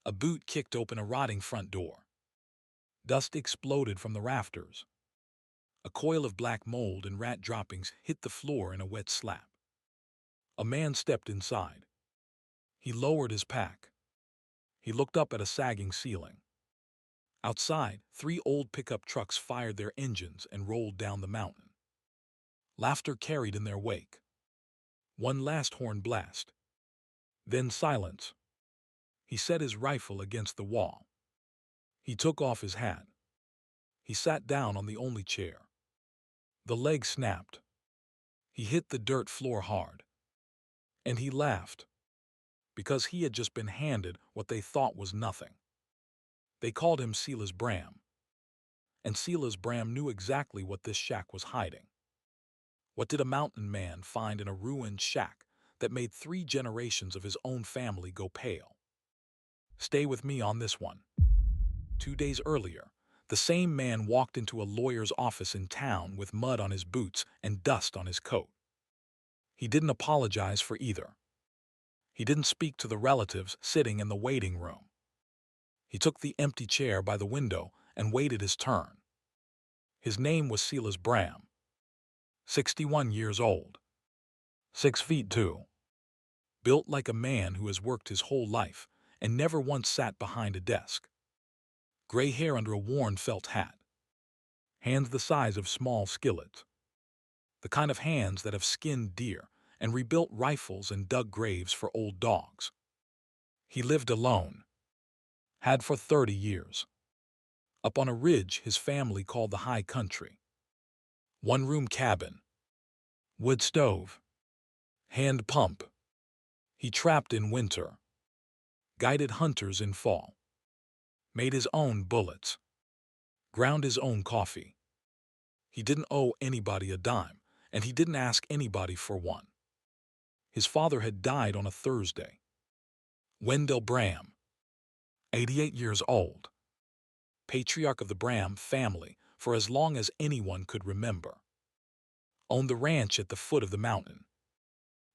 A boot kicked open a rotting front door. Dust exploded from the rafters. A coil of black mold and rat droppings hit the floor in a wet slap. A man stepped inside. He lowered his pack. He looked up at a sagging ceiling. Outside, 3 old pickup trucks fired their engines and rolled down the mountain. Laughter carried in their wake. One last horn blast. Then silence. He set his rifle against the wall. He took off his hat. He sat down on the only chair. The leg snapped. He hit the dirt floor hard. And he laughed. Because he had just been handed what they thought was nothing. They called him Silas Bram. And Silas Bram knew exactly what this shack was hiding. What did a mountain man find in a ruined shack that made 3 generations of his own family go pale? Stay with me on this one. 2 days earlier, the same man walked into a lawyer's office in town with mud on his boots and dust on his coat. He didn't apologize for either. He didn't speak to the relatives sitting in the waiting room. He took the empty chair by the window and waited his turn. His name was Silas Bram. 61 years old. 6 feet 2. Built like a man who has worked his whole life and never once sat behind a desk. Gray hair under a worn felt hat. Hands the size of small skillets. The kind of hands that have skinned deer and rebuilt rifles and dug graves for old dogs. He lived alone. Had for 30 years. Up on a ridge his family called the High Country. 1-room cabin. Wood stove. Hand pump. He trapped in winter. Guided hunters in fall. Made his own bullets. Ground his own coffee. He didn't owe anybody a dime, and he didn't ask anybody for one. His father had died on a Thursday. Wendell Bram, 88 years old. Patriarch of the Bram family for as long as anyone could remember. Owned the ranch at the foot of the mountain.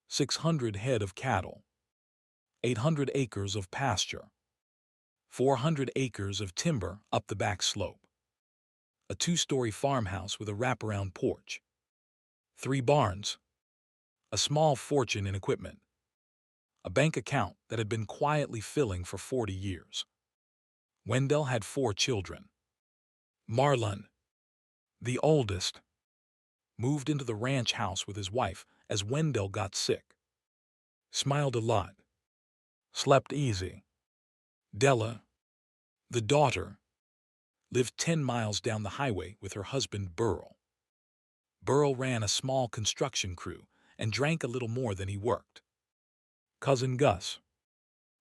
600 head of cattle. 800 acres of pasture. 400 acres of timber up the back slope. A 2-story farmhouse with a wraparound porch. 3 barns. A small fortune in equipment. A bank account that had been quietly filling for 40 years. Wendell had 4 children. Marlon, the oldest, moved into the ranch house with his wife as Wendell got sick. Smiled a lot. Slept easy. Della, the daughter, lived 10 miles down the highway with her husband Burl. Burl ran a small construction crew and drank a little more than he worked. Cousin Gus,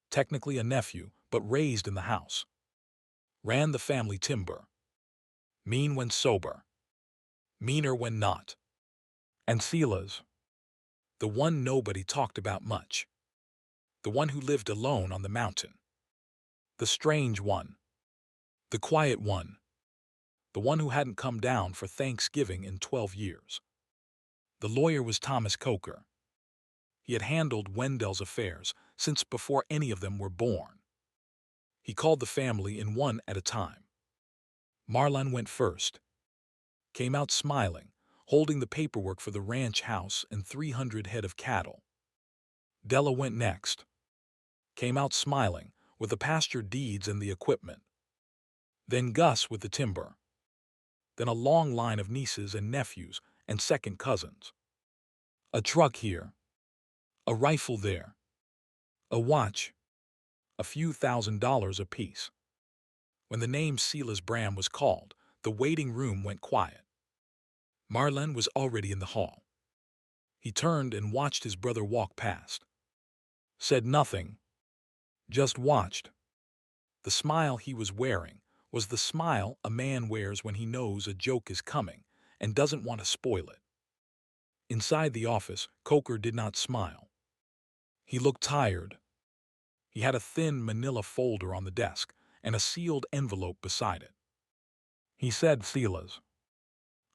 technically a nephew but raised in the house, ran the family timber. Mean when sober. Meaner when not. And Silas, the one nobody talked about much. The one who lived alone on the mountain. The strange one. The quiet one. The one who hadn't come down for Thanksgiving in 12 years. The lawyer was Thomas Coker. He had handled Wendell's affairs since before any of them were born. He called the family in one at a time. Marlon went first. Came out smiling, holding the paperwork for the ranch house and 300 head of cattle. Della went next. Came out smiling, with the pasture deeds and the equipment. Then Gus with the timber. Then a long line of nieces and nephews and second cousins. A truck here. A rifle there. A watch. A few $1,000s apiece. When the name Silas Bram was called, the waiting room went quiet. Marlon was already in the hall. He turned and watched his brother walk past. Said nothing. Just watched. The smile he was wearing was the smile a man wears when he knows a joke is coming and doesn't want to spoil it. Inside the office, Coker did not smile. He looked tired. He had a thin manila folder on the desk and a sealed envelope beside it. He said, Silas,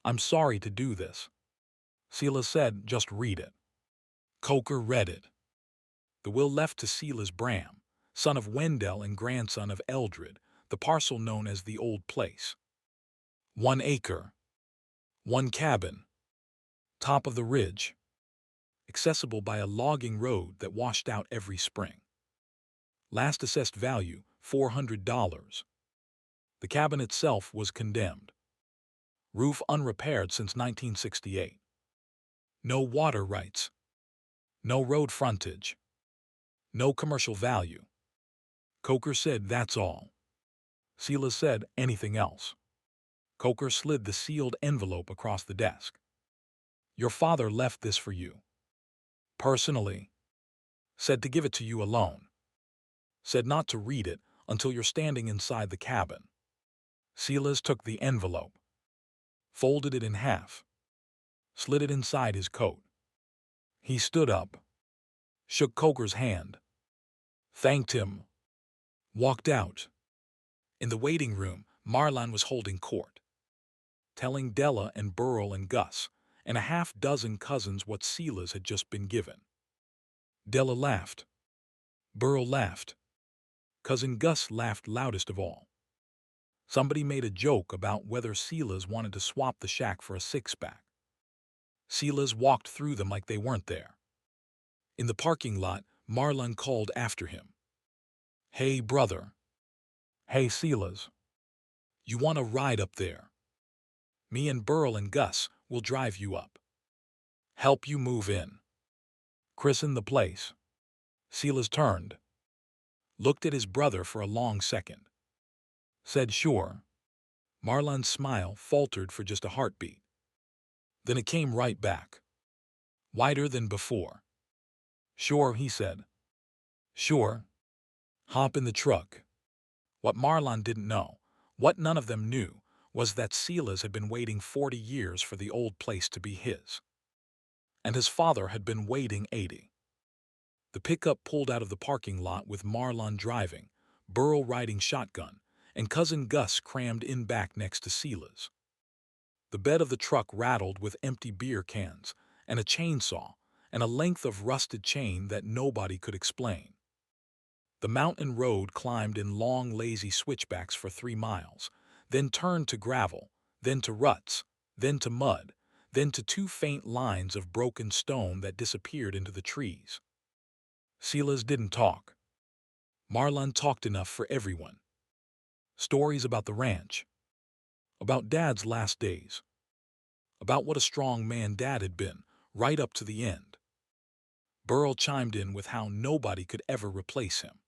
I'm sorry to do this. Silas said, just read it. Coker read it. The will left to Silas Bram, son of Wendell and grandson of Eldred, the parcel known as the Old Place. 1 acre, 1 cabin, top of the ridge, accessible by a logging road that washed out every spring. Last assessed value, $400. The cabin itself was condemned. Roof unrepaired since 1968. No water rights. No road frontage. No commercial value. Coker said, "That's all." Silas said, "Anything else?" Coker slid the sealed envelope across the desk. "Your father left this for you. Personally. Said to give it to you alone. Said not to read it until you're standing inside the cabin." Silas took the envelope, folded it in half, slid it inside his coat. He stood up, shook Coker's hand, thanked him, walked out. In the waiting room, Marlon was holding court, telling Della and Burl and Gus and a half-dozen cousins what Silas had just been given. Della laughed. Burl laughed. Cousin Gus laughed loudest of all. Somebody made a joke about whether Silas wanted to swap the shack for a six-pack. Silas walked through them like they weren't there. In the parking lot, Marlon called after him. "Hey, brother. Hey, Silas. You want a ride up there? Me and Burl and Gus will drive you up. Help you move in. Christen the place." Silas turned, looked at his brother for a long second, said, "Sure." Marlon's smile faltered for just a heartbeat. Then it came right back, wider than before. "Sure," he said. "Sure. Hop in the truck." What Marlon didn't know, what none of them knew, was that Silas had been waiting 40 years for the old place to be his. And his father had been waiting 80. The pickup pulled out of the parking lot with Marlon driving, Burl riding shotgun, and Cousin Gus crammed in back next to Silas. The bed of the truck rattled with empty beer cans and a chainsaw and a length of rusted chain that nobody could explain. The mountain road climbed in long, lazy switchbacks for 3 miles, then turned to gravel, then to ruts, then to mud, then to 2 faint lines of broken stone that disappeared into the trees. Silas didn't talk. Marlon talked enough for everyone. Stories about the ranch, about Dad's last days, about what a strong man Dad had been right up to the end. Burl chimed in with how nobody could ever replace him.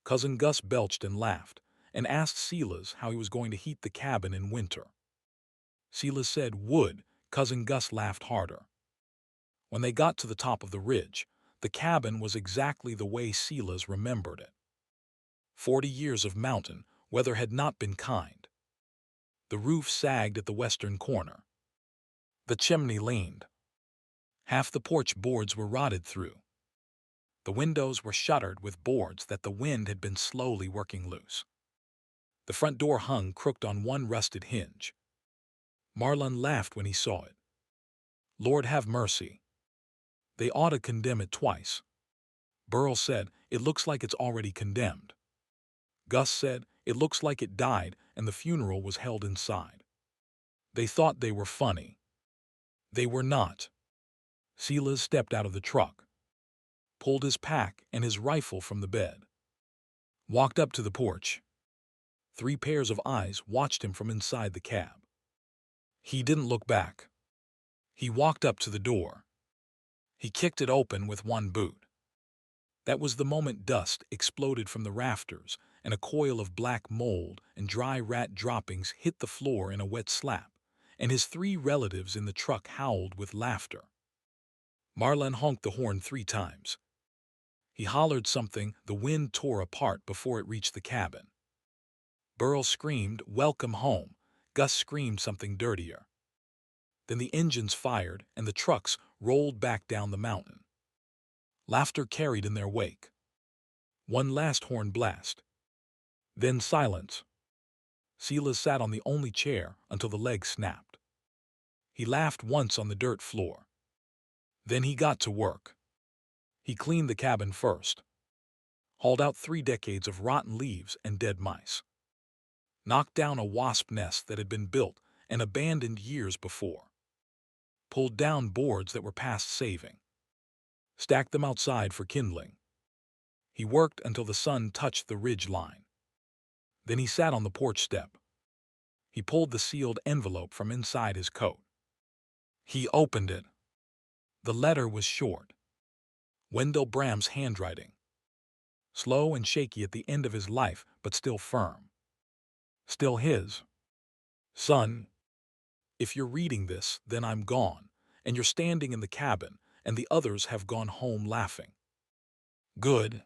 Cousin Gus belched and laughed, and asked Silas how he was going to heat the cabin in winter. Silas said wood. Cousin Gus laughed harder. When they got to the top of the ridge, the cabin was exactly the way Silas remembered it. 40 years of mountain weather had not been kind. The roof sagged at the western corner. The chimney leaned. Half the porch boards were rotted through. The windows were shuttered with boards that the wind had been slowly working loose. The front door hung crooked on one rusted hinge. Marlon laughed when he saw it. "Lord have mercy. They ought to condemn it twice." Burl said, "It looks like it's already condemned." Gus said, "It looks like it died and the funeral was held inside." They thought they were funny. They were not. Silas stepped out of the truck, pulled his pack and his rifle from the bed, walked up to the porch. 3 pairs of eyes watched him from inside the cab. He didn't look back. He walked up to the door. He kicked it open with one boot. That was the moment dust exploded from the rafters and a coil of black mold and dry rat droppings hit the floor in a wet slap, and his 3 relatives in the truck howled with laughter. Marlon honked the horn 3 times. He hollered something the wind tore apart before it reached the cabin. Burl screamed, "Welcome home." Gus screamed something dirtier. Then the engines fired and the trucks rolled back down the mountain. Laughter carried in their wake. One last horn blast. Then silence. Silas sat on the only chair until the leg snapped. He laughed once on the dirt floor. Then he got to work. He cleaned the cabin first. hauled out 3 decades of rotten leaves and dead mice, knocked down a wasp nest that had been built and abandoned years before, pulled down boards that were past saving, stacked them outside for kindling. He worked until the sun touched the ridge line. Then he sat on the porch step. He pulled the sealed envelope from inside his coat. He opened it. The letter was short. Wendell Bram's handwriting. Slow and shaky at the end of his life, but still firm. Still his. Son, if you're reading this, then I'm gone, and you're standing in the cabin, and the others have gone home laughing. Good.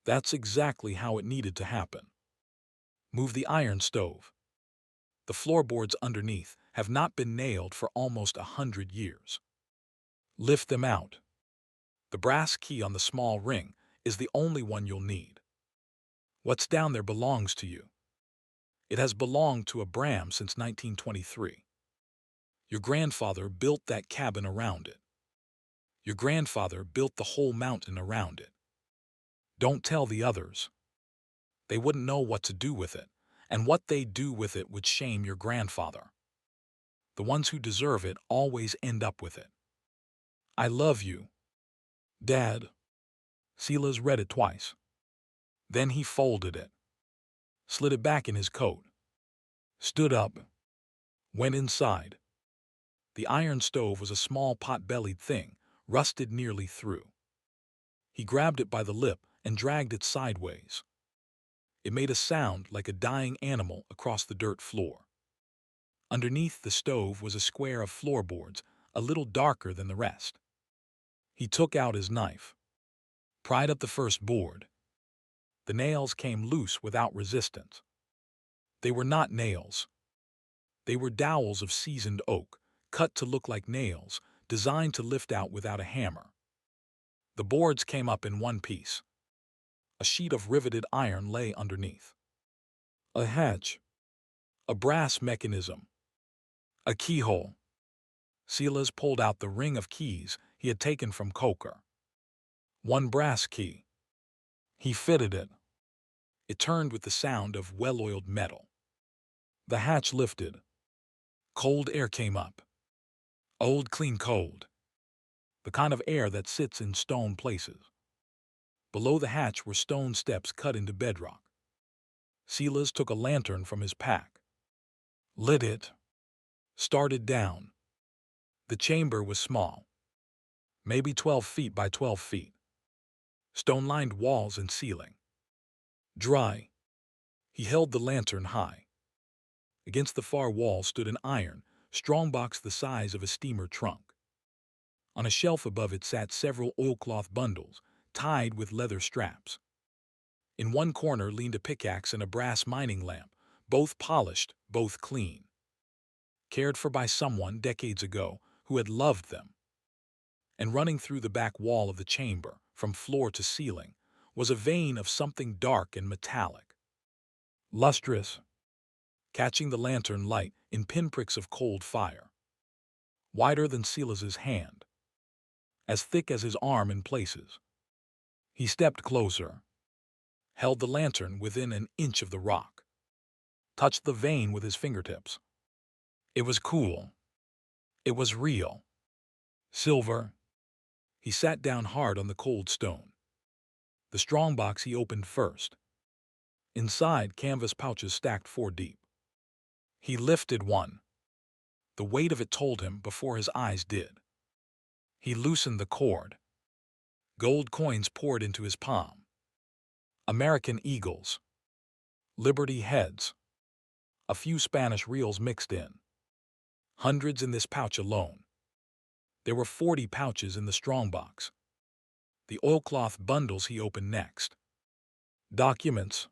That's exactly how it needed to happen. Move the iron stove. The floorboards underneath have not been nailed for almost 100 years. Lift them out. The brass key on the small ring is the only one you'll need. What's down there belongs to you. It has belonged to a Bram since 1923. Your grandfather built that cabin around it. Your grandfather built the whole mountain around it. Don't tell the others. They wouldn't know what to do with it, and what they do with it would shame your grandfather. The ones who deserve it always end up with it. I love you, Dad. Silas read it twice. Then he folded it, slid it back in his coat, stood up, went inside. The iron stove was a small pot-bellied thing, rusted nearly through. He grabbed it by the lip and dragged it sideways. It made a sound like a dying animal across the dirt floor. Underneath the stove was a square of floorboards, a little darker than the rest. He took out his knife, pried up the first board. The nails came loose without resistance. They were not nails. They were dowels of seasoned oak, cut to look like nails, designed to lift out without a hammer. The boards came up in one piece. A sheet of riveted iron lay underneath. A hatch. A brass mechanism. A keyhole. Silas pulled out the ring of keys he had taken from Coker. One brass key. He fitted it. It turned with the sound of well-oiled metal. The hatch lifted. Cold air came up. Old, clean cold. The kind of air that sits in stone places. Below the hatch were stone steps cut into bedrock. Silas took a lantern from his pack, lit it, started down. The chamber was small, maybe 12 feet by 12 feet. Stone-lined walls and ceiling. Dry. He held the lantern high. Against the far wall stood an iron, strongbox the size of a steamer trunk. On a shelf above it sat several oilcloth bundles, tied with leather straps. In one corner leaned a pickaxe and a brass mining lamp, both polished, both clean. Cared for by someone decades ago who had loved them. And running through the back wall of the chamber, from floor to ceiling, was a vein of something dark and metallic. Lustrous, catching the lantern light in pinpricks of cold fire. Wider than Silas's hand, as thick as his arm in places. He stepped closer, held the lantern within an inch of the rock, touched the vein with his fingertips. It was cool. It was real. Silver. He sat down hard on the cold stone. The strongbox he opened first. Inside, canvas pouches stacked 4 deep. He lifted one. The weight of it told him before his eyes did. He loosened the cord. Gold coins poured into his palm. American eagles. Liberty heads. A few Spanish reals mixed in. Hundreds in this pouch alone. There were 40 pouches in the strongbox. The oilcloth bundles he opened next. Documents.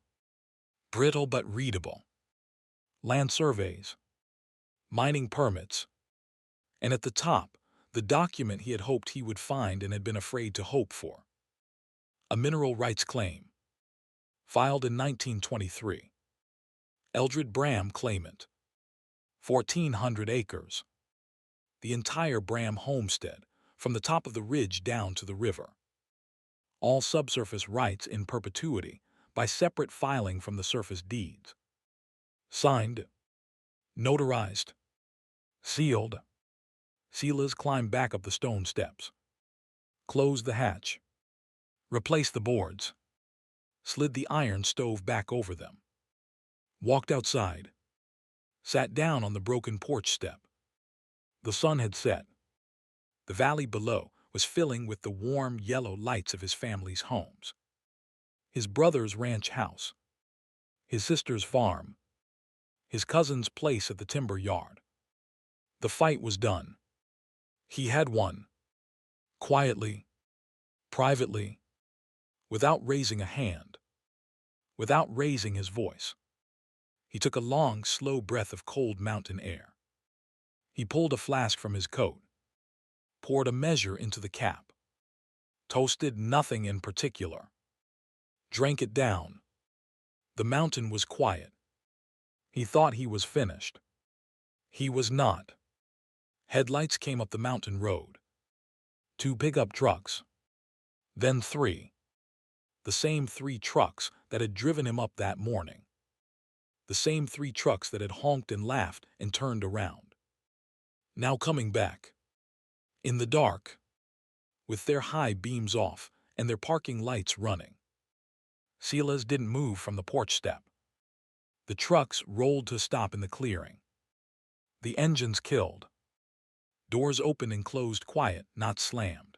Brittle but readable. Land surveys. Mining permits. And at the top, the document he had hoped he would find and had been afraid to hope for. A mineral rights claim. Filed in 1923. Eldred Bram claimant. 1,400 acres. The entire Bram homestead, from the top of the ridge down to the river. all subsurface rights in perpetuity, by separate filing from the surface deeds. Signed, notarized, sealed. Silas climbed back up the stone steps, closed the hatch, replaced the boards, slid the iron stove back over them, walked outside, sat down on the broken porch step. The sun had set. The valley below was filling with the warm yellow lights of his family's homes. His brother's ranch house, his sister's farm, his cousin's place at the timber yard. The fight was done. He had won. Quietly, privately, without raising a hand, without raising his voice. He took a long, slow breath of cold mountain air. He pulled a flask from his coat, poured a measure into the cap, toasted nothing in particular, drank it down. The mountain was quiet. He thought he was finished. He was not. Headlights came up the mountain road. 2 pickup trucks. Then 3. The same 3 trucks that had driven him up that morning. The same 3 trucks that had honked and laughed and turned around. Now coming back. In the dark, with their high beams off and their parking lights running. Silas didn't move from the porch step. The trucks rolled to a stop in the clearing. The engines killed. Doors opened and closed quiet, not slammed.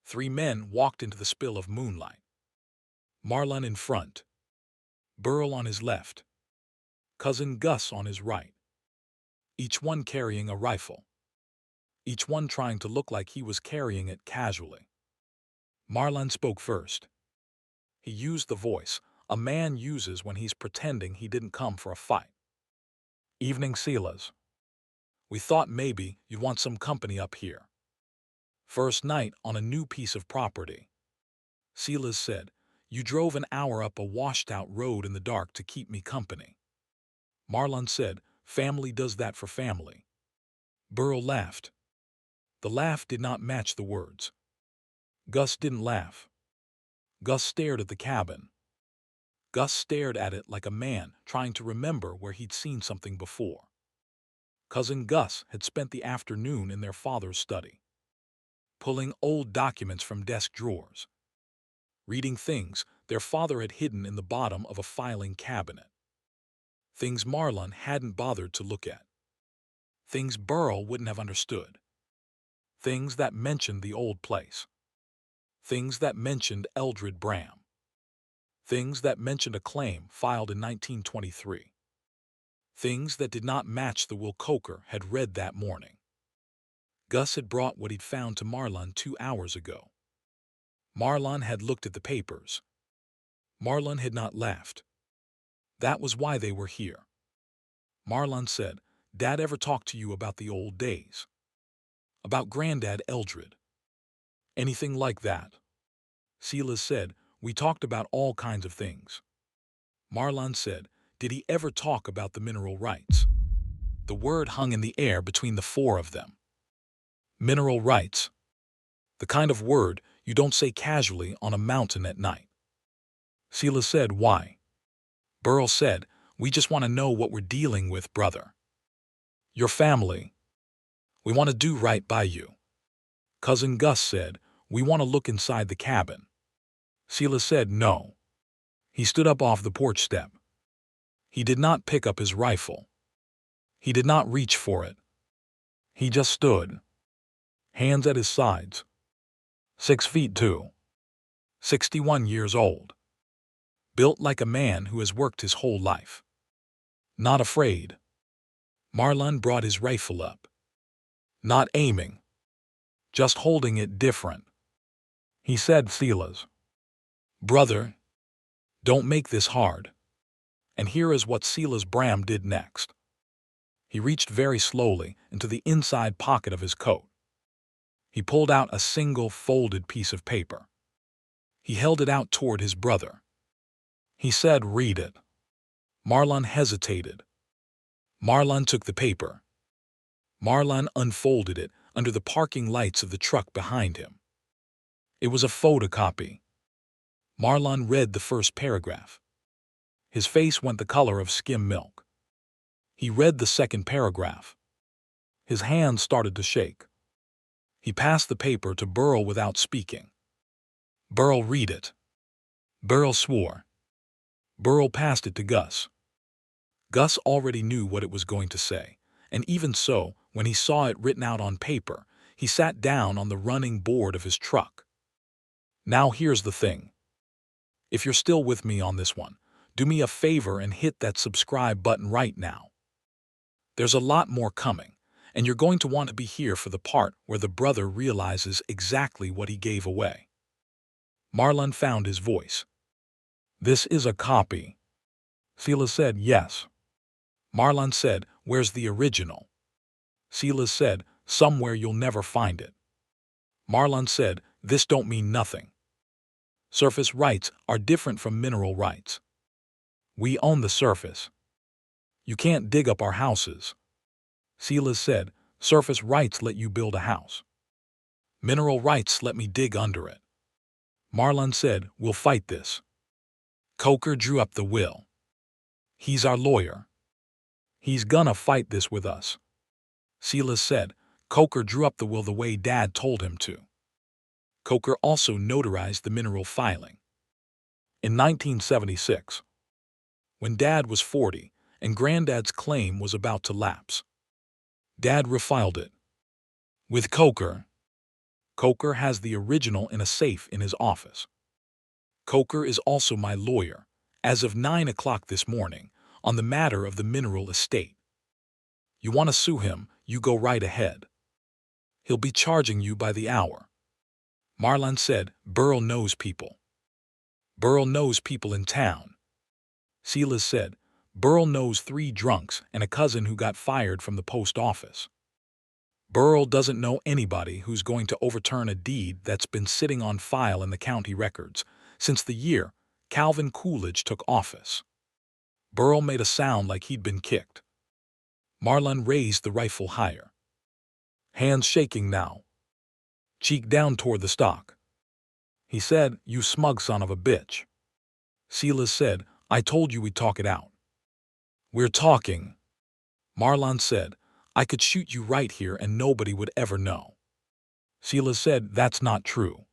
3 men walked into the spill of moonlight. Marlon in front. Burl on his left. Cousin Gus on his right. Each one carrying a rifle. Each one trying to look like he was carrying it casually. Marlon spoke first. He used the voice a man uses when he's pretending he didn't come for a fight. Evening, Silas. We thought maybe you'd want some company up here. First night on a new piece of property. Silas said, you drove an hour up a washed-out road in the dark to keep me company. Marlon said, family does that for family. Burl laughed. The laugh did not match the words. Gus didn't laugh. Gus stared at the cabin. Gus stared at it like a man trying to remember where he'd seen something before. Cousin Gus had spent the afternoon in their father's study, pulling old documents from desk drawers, reading things their father had hidden in the bottom of a filing cabinet. Things Marlon hadn't bothered to look at. Things Burl wouldn't have understood. Things that mentioned the old place. Things that mentioned Eldred Bram. Things that mentioned a claim filed in 1923. Things that did not match the will Coker had read that morning. Gus had brought what he'd found to Marlon 2 hours ago. Marlon had looked at the papers. Marlon had not laughed. That was why they were here. Marlon said, Dad ever talked to you about the old days? About Granddad Eldred? Anything like that? Silas said, we talked about all kinds of things. Marlon said, did he ever talk about the mineral rights? The word hung in the air between the 4 of them. Mineral rights. The kind of word you don't say casually on a mountain at night. Silas said, why? Burl said, we just want to know what we're dealing with, brother. Your family. We want to do right by you. Cousin Gus said, we want to look inside the cabin. Silas said, no. He stood up off the porch step. He did not pick up his rifle. He did not reach for it. He just stood, hands at his sides. 6 feet 2. 61 years old. Built like a man who has worked his whole life. Not afraid. Marlon brought his rifle up. Not aiming. Just holding it different. He said, Silas, brother, don't make this hard. And here is what Silas Bram did next. He reached very slowly into the inside pocket of his coat. He pulled out a single folded piece of paper. He held it out toward his brother. He said, read it. Marlon hesitated. Marlon took the paper. Marlon unfolded it under the parking lights of the truck behind him. It was a photocopy. Marlon read the first paragraph. His face went the color of skim milk. He read the second paragraph. His hands started to shake. He passed the paper to Burl without speaking. Burl, read it. Burl swore. Burl passed it to Gus. Gus already knew what it was going to say, and even so, when he saw it written out on paper, he sat down on the running board of his truck. Now here's the thing. If you're still with me on this one, do me a favor and hit that subscribe button right now. There's a lot more coming, and you're going to want to be here for the part where the brother realizes exactly what he gave away. Marlon found his voice. This is a copy. Silas said, yes. Marlon said, where's the original? Silas said, somewhere you'll never find it. Marlon said, this don't mean nothing. Surface rights are different from mineral rights. We own the surface. You can't dig up our houses. Silas said, surface rights let you build a house. Mineral rights let me dig under it. Marlon said, we'll fight this. Coker drew up the will. He's our lawyer. He's gonna fight this with us. Silas said, Coker drew up the will the way Dad told him to. Coker also notarized the mineral filing. In 1976, when Dad was 40 and Granddad's claim was about to lapse, Dad refiled it. With Coker. Coker has the original in a safe in his office. Coker is also my lawyer, as of 9 o'clock this morning, on the matter of the mineral estate. You want to sue him, you go right ahead. He'll be charging you by the hour. Marlon said, Burl knows people. Burl knows people in town. Silas said, Burl knows 3 drunks and a cousin who got fired from the post office. Burl doesn't know anybody who's going to overturn a deed that's been sitting on file in the county records since the year Calvin Coolidge took office. Burl made a sound like he'd been kicked. Marlon raised the rifle higher. Hands shaking now. Cheek down toward the stock. He said, you smug son of a bitch. Silas said, I told you we'd talk it out. We're talking. Marlon said, I could shoot you right here and nobody would ever know. Silas said, that's not true.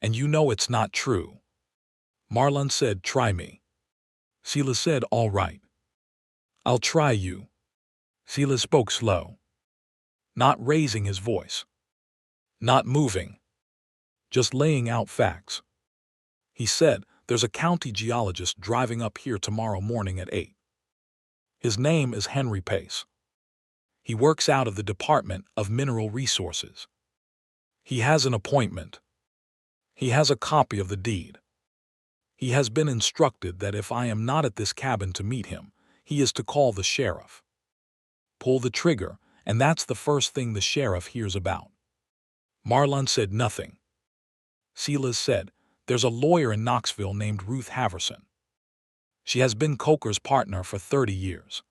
And you know it's not true. Marlon said, try me. Silas said, all right. I'll try you. Silas spoke slow, not raising his voice, not moving, just laying out facts. He said, there's a county geologist driving up here tomorrow morning at 8. His name is Henry Pace. He works out of the Department of Mineral Resources. He has an appointment. He has a copy of the deed. He has been instructed that if I am not at this cabin to meet him, he is to call the sheriff. Pull the trigger, and that's the first thing the sheriff hears about. Marlon said nothing. Silas said, there's a lawyer in Knoxville named Ruth Haverson. She has been Coker's partner for 30 years.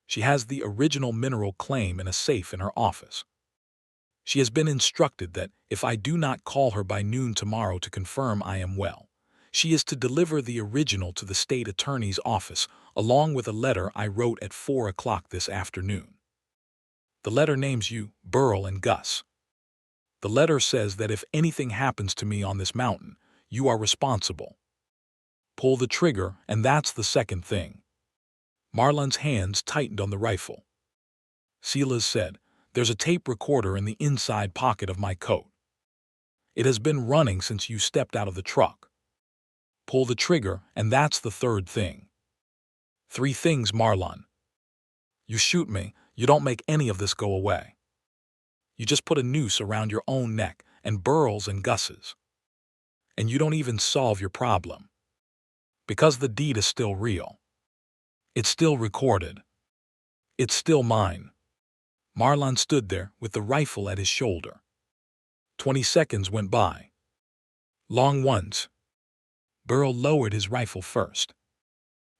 She has the original mineral claim in a safe in her office. She has been instructed that if I do not call her by noon tomorrow to confirm I am well, she is to deliver the original to the state attorney's office along with a letter I wrote at 4 o'clock this afternoon. The letter names you, Burl, and Gus. The letter says that if anything happens to me on this mountain, you are responsible. Pull the trigger, and that's the second thing. Marlon's hands tightened on the rifle. Silas said, there's a tape recorder in the inside pocket of my coat. It has been running since you stepped out of the truck. Pull the trigger, and that's the third thing. 3 things, Marlon. You shoot me, you don't make any of this go away. You just put a noose around your own neck and Burl's and Gus's. And you don't even solve your problem. Because the deed is still real. It's still recorded. It's still mine. Marlon stood there with the rifle at his shoulder. 20 seconds went by. Long ones. Burl lowered his rifle first.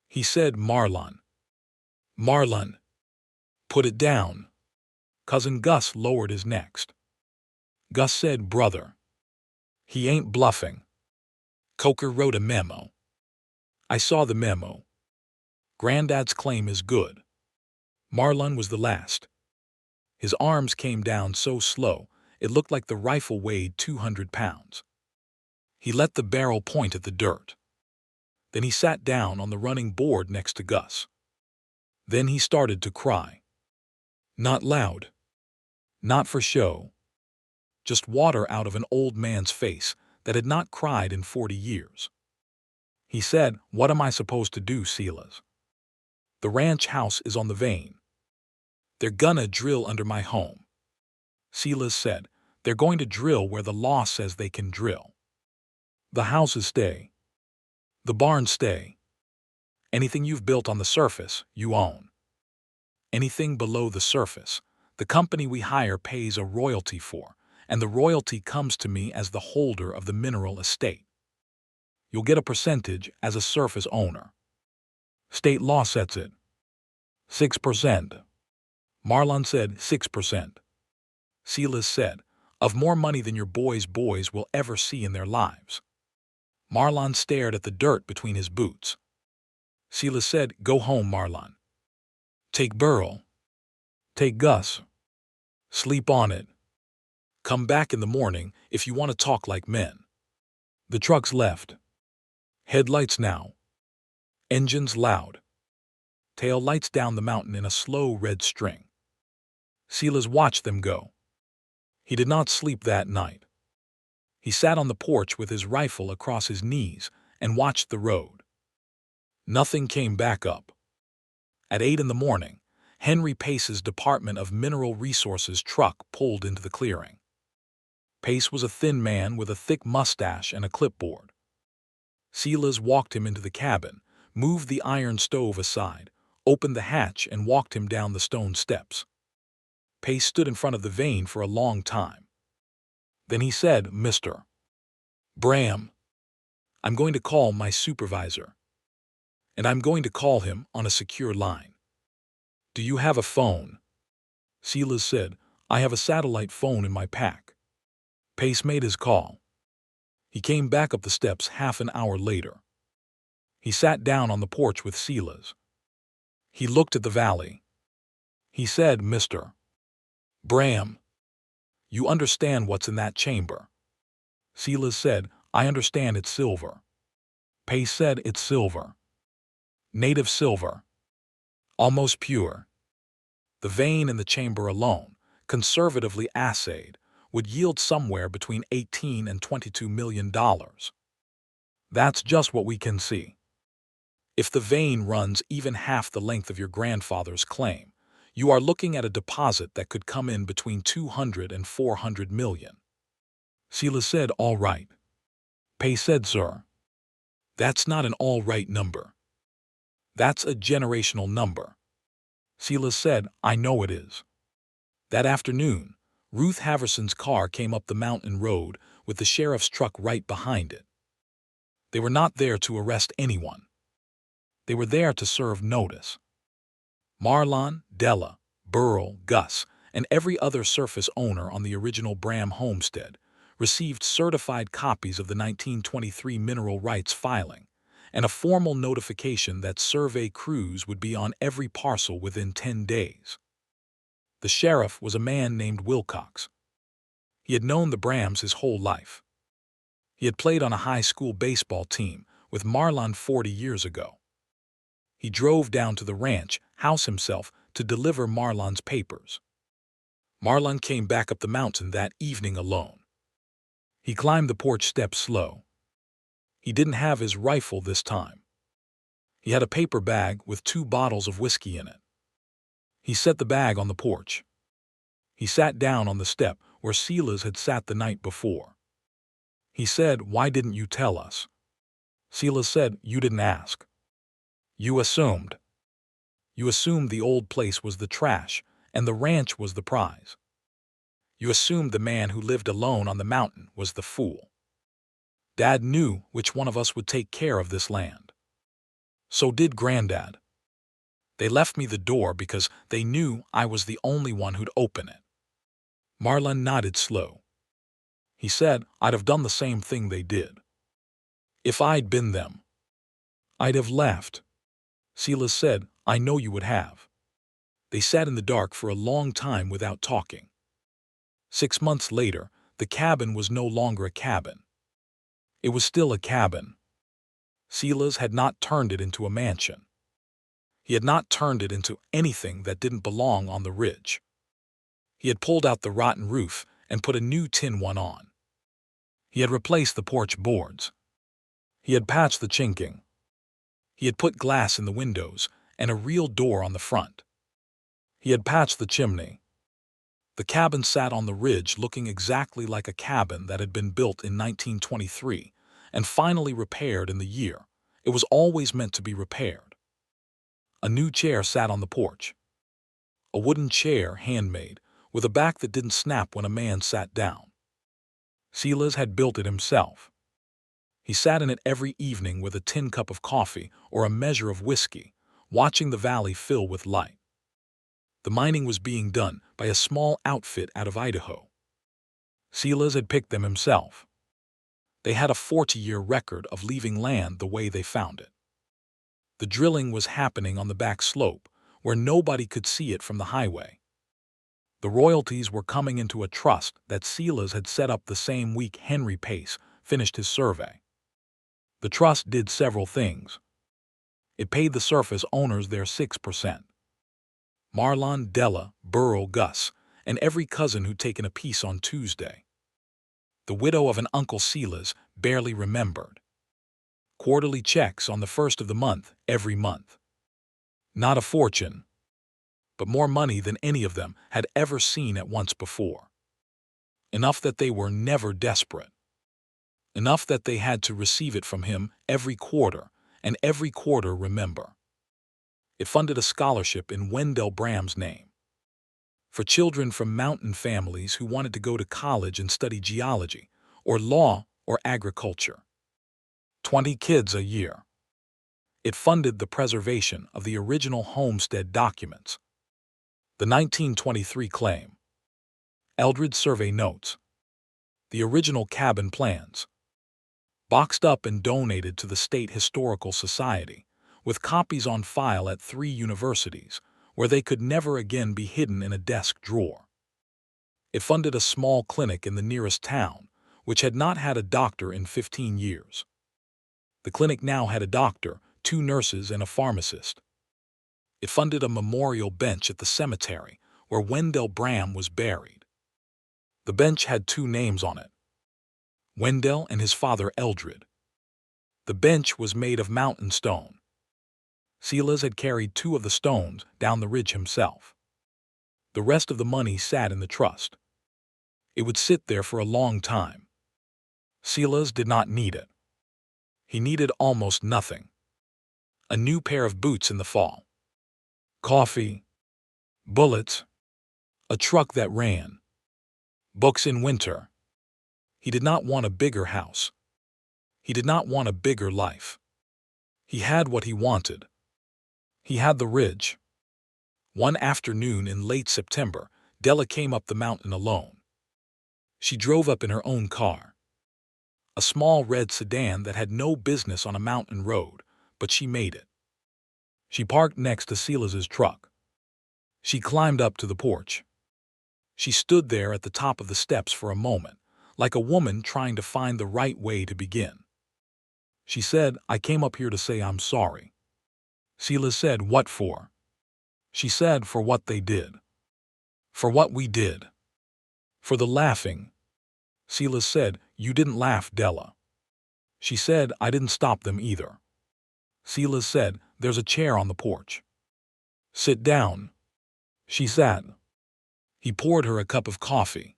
He said, Marlon. Marlon. Put it down. Cousin Gus lowered his next. Gus said, brother. He ain't bluffing. Coker wrote a memo. I saw the memo. Granddad's claim is good. Marlon was the last. His arms came down so slow, it looked like the rifle weighed 200 pounds. He let the barrel point at the dirt. Then he sat down on the running board next to Gus. Then he started to cry. Not loud. Not for show. Just water out of an old man's face that had not cried in 40 years. He said, "What am I supposed to do, Silas? The ranch house is on the vein. They're gonna drill under my home." Silas said, "They're going to drill where the law says they can drill. The houses stay. The barns stay. Anything you've built on the surface, you own. Anything below the surface, the company we hire pays a royalty for, and the royalty comes to me as the holder of the mineral estate. You'll get a percentage as a surface owner. State law sets it. 6%. Marlon said 6%. Silas said, "Of more money than your boys' will ever see in their lives." Marlon stared at the dirt between his boots. Silas said, "Go home, Marlon. Take Burl. Take Gus. Sleep on it. Come back in the morning if you want to talk like men." The trucks left. Headlights now. Engines loud. Tail lights down the mountain in a slow red string. Silas watched them go. He did not sleep that night. He sat on the porch with his rifle across his knees and watched the road. Nothing came back up. At 8 in the morning, Henry Pace's Department of Mineral Resources truck pulled into the clearing. Pace was a thin man with a thick mustache and a clipboard. Silas walked him into the cabin, moved the iron stove aside, opened the hatch and walked him down the stone steps. Pace stood in front of the vein for a long time. Then he said, "Mr. Bram, I'm going to call my supervisor. And I'm going to call him on a secure line. Do you have a phone?" Silas said, "I have a satellite phone in my pack." Pace made his call. He came back up the steps half an hour later. He sat down on the porch with Silas. He looked at the valley. He said, "Mr. Bram, you understand what's in that chamber?" Silas said, "I understand it's silver." Pace said, "It's silver. Native silver. Almost pure. The vein in the chamber alone, conservatively assayed, would yield somewhere between $18 and $22 million. That's just what we can see. If the vein runs even half the length of your grandfather's claim, you are looking at a deposit that could come in between 200 and 400 million. Silas said, "All right." Pace said, "Sir, that's not an all right number. That's a generational number." Silas said, "I know it is." That afternoon, Ruth Haverson's car came up the mountain road with the sheriff's truck right behind it. They were not there to arrest anyone. They were there to serve notice. Marlon, Della, Burl, Gus, and every other surface owner on the original Bram homestead received certified copies of the 1923 mineral rights filing and a formal notification that survey crews would be on every parcel within 10 days. The sheriff was a man named Wilcox. He had known the Brams his whole life. He had played on a high school baseball team with Marlon 40 years ago. He drove down to the ranch house himself to deliver Marlon's papers. Marlon came back up the mountain that evening alone. He climbed the porch steps slow. He didn't have his rifle this time. He had a paper bag with 2 bottles of whiskey in it. He set the bag on the porch. He sat down on the step where Silas had sat the night before. He said, "Why didn't you tell us?" Silas said, "You didn't ask. You assumed. You assumed the old place was the trash and the ranch was the prize. You assumed the man who lived alone on the mountain was the fool. Dad knew which one of us would take care of this land. So did Granddad. They left me the door because they knew I was the only one who'd open it." Marlon nodded slow. He said, "I'd have done the same thing they did." If I'd been them, I'd have left. Silas said, I know you would have. They sat in the dark for a long time without talking. 6 months later, the cabin was no longer a cabin. It was still a cabin. Silas had not turned it into a mansion. He had not turned it into anything that didn't belong on the ridge. He had pulled out the rotten roof and put a new tin one on. He had replaced the porch boards. He had patched the chinking. He had put glass in the windows and a real door on the front. He had patched the chimney. The cabin sat on the ridge looking exactly like a cabin that had been built in 1923 and finally repaired in the year it was always meant to be repaired. A new chair sat on the porch. A wooden chair, handmade, with a back that didn't snap when a man sat down. Silas had built it himself. He sat in it every evening with a tin cup of coffee or a measure of whiskey, watching the valley fill with light. The mining was being done by a small outfit out of Idaho. Silas had picked them himself. They had a 40-year record of leaving land the way they found it. The drilling was happening on the back slope, where nobody could see it from the highway. The royalties were coming into a trust that Silas had set up the same week Henry Pace finished his survey. The trust did several things. It paid the surface owners their 6%. Marlon, Della, Burl, Gus, and every cousin who'd taken a piece on Tuesday. The widow of an Uncle Silas barely remembered. Quarterly checks on the first of the month every month. Not a fortune, but more money than any of them had ever seen at once before. Enough that they were never desperate. Enough that they had to receive it from him every quarter, and every quarter remember. It funded a scholarship in Wendell Bram's name for children from mountain families who wanted to go to college and study geology, or law, or agriculture. 20 kids a year. It funded the preservation of the original homestead documents. The 1923 claim. Eldred survey notes. The original cabin plans. Boxed up and donated to the State Historical Society, with copies on file at 3 universities, where they could never again be hidden in a desk drawer. It funded a small clinic in the nearest town, which had not had a doctor in 15 years. The clinic now had a doctor, 2 nurses, and a pharmacist. It funded a memorial bench at the cemetery where Wendell Bram was buried. The bench had 2 names on it: Wendell and his father Eldred. The bench was made of mountain stone. Silas had carried 2 of the stones down the ridge himself. The rest of the money sat in the trust. It would sit there for a long time. Silas did not need it. He needed almost nothing. A new pair of boots in the fall. Coffee. Bullets. A truck that ran. Books in winter. He did not want a bigger house. He did not want a bigger life. He had what he wanted. He had the ridge. One afternoon in late September, Della came up the mountain alone. She drove up in her own car. A small red sedan that had no business on a mountain road, but she made it. She parked next to Silas's truck. She climbed up to the porch. She stood there at the top of the steps for a moment, like a woman trying to find the right way to begin. She said, "I came up here to say I'm sorry." Silas said, "What for?" She said, "For what they did. For what we did. For the laughing." Silas said, "You didn't laugh, Della." She said, "I didn't stop them either." Silas said, "There's a chair on the porch. Sit down." She sat. He poured her a cup of coffee.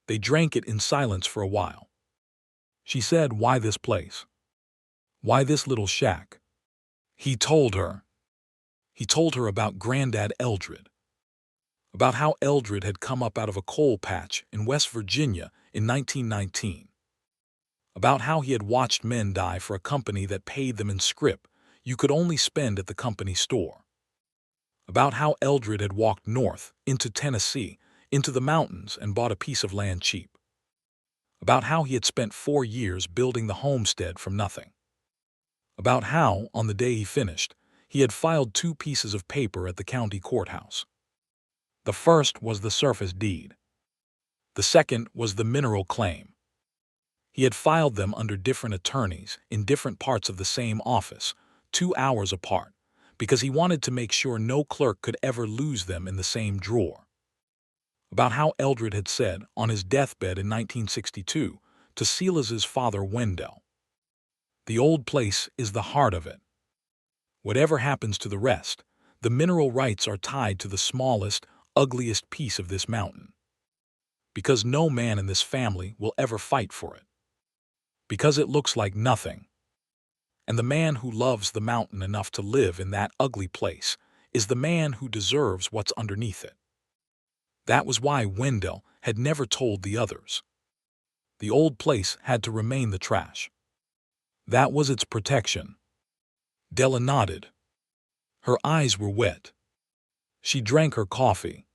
They drank it in silence for a while. She said, "Why this place? Why this little shack?" He told her. He told her about Granddad Eldred. About how Eldred had come up out of a coal patch in West Virginia in 1919. About how he had watched men die for a company that paid them in scrip you could only spend at the company store. About how Eldred had walked north into Tennessee, into the mountains, and bought a piece of land cheap. about how he had spent 4 years building the homestead from nothing, about how, on the day he finished, he had filed 2 pieces of paper at the county courthouse. The first was the surface deed. The second was the mineral claim. He had filed them under different attorneys in different parts of the same office, 2 hours apart, because he wanted to make sure no clerk could ever lose them in the same drawer. About how Eldred had said on his deathbed in 1962 to Silas's father Wendell, "The old place is the heart of it. Whatever happens to the rest, the mineral rights are tied to the smallest, ugliest piece of this mountain. Because no man in this family will ever fight for it. Because it looks like nothing. And the man who loves the mountain enough to live in that ugly place is the man who deserves what's underneath it." That was why Wendell had never told the others. The old place had to remain the trash. That was its protection. Della nodded. Her eyes were wet. She drank her coffee.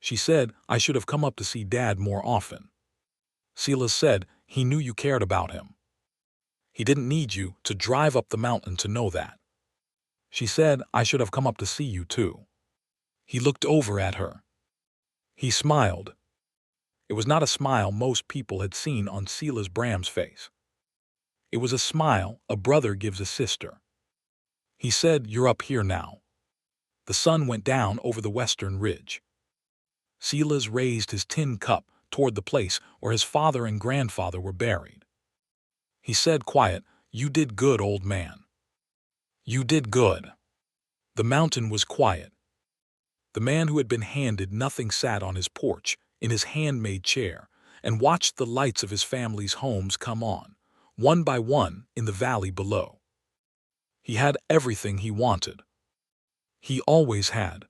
She said, "I should have come up to see Dad more often." Silas said, "He knew you cared about him. He didn't need you to drive up the mountain to know that." She said, "I should have come up to see you too." He looked over at her. He smiled. It was not a smile most people had seen on Silas Bram's face. It was a smile a brother gives a sister. He said, "You're up here now." The sun went down over the western ridge. Silas raised his tin cup toward the place where his father and grandfather were buried. He said quiet, "You did good, old man. You did good." The mountain was quiet. The man who had been handed nothing sat on his porch, in his handmade chair, and watched the lights of his family's homes come on, one by one, in the valley below. He had everything he wanted. He always had.